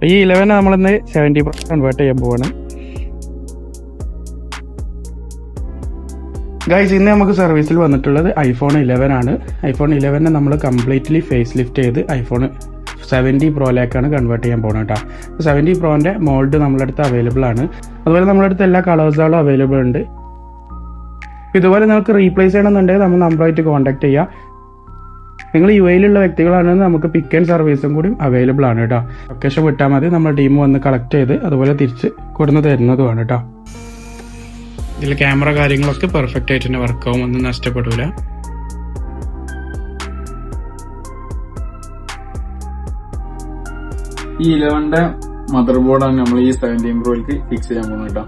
ഈ 11 നമ്മളിന്ന് 70% കൺവേർട്ട് ചെയ്യാൻ പോവാണ്. ഗൈസ്, ഇന്ന് നമുക്ക് സർവീസിൽ വന്നിട്ടുള്ളത് iPhone 11 ആണ്. iPhone 11 നമ്മൾ കംപ്ലീറ്റ്ലി ഫേസ് ലിഫ്റ്റ് ചെയ്ത് iPhone 70 പ്രോയിലേക്കാണ് കൺവേർട്ട് ചെയ്യാൻ പോകുന്നത് കേട്ടോ. 70 പ്രോന്റെ മോൾഡ് നമ്മുടെ അടുത്ത് അവൈലബിൾ ആണ്. അതുപോലെ നമ്മുടെ അടുത്ത് എല്ലാ കളേഴ്സുകളും അവൈലബിൾ ഉണ്ട്. ഇതുപോലെ നിങ്ങൾക്ക് റീപ്ലേസ് ചെയ്യണമെന്നുണ്ടെങ്കിൽ നമ്മൾ നമ്പറായിട്ട് കോൺടാക്ട് ചെയ്യാം. നിങ്ങൾ UAE-ലുള്ള വ്യക്തികളാണെങ്കിൽ നമുക്ക് പിക്ക് ആൻഡ് സർവീസും കൂടി അവൈലബിൾ ആണ് കേട്ടോ. ലൊക്കേഷൻ വിട്ടാൽ മതി, നമ്മുടെ ടീം വന്ന് കളക്ട് ചെയ്ത് അതുപോലെ തിരിച്ച് കൊടുന്ന് തരുന്നതുമാണ് കേട്ടോ. ഇതിൽ ക്യാമറ കാര്യങ്ങളൊക്കെ പെർഫെക്റ്റ് ആയിട്ട് തന്നെ വർക്കാവും, ഒന്നും നഷ്ടപ്പെടില്ല. ഈ 11ന്റെ മദർ ബോർഡാണ് നമ്മൾ ഈ 17 പ്രോയിലേക്ക് ഫിക്സ് ചെയ്യാൻ പോകുന്നത് കേട്ടോ.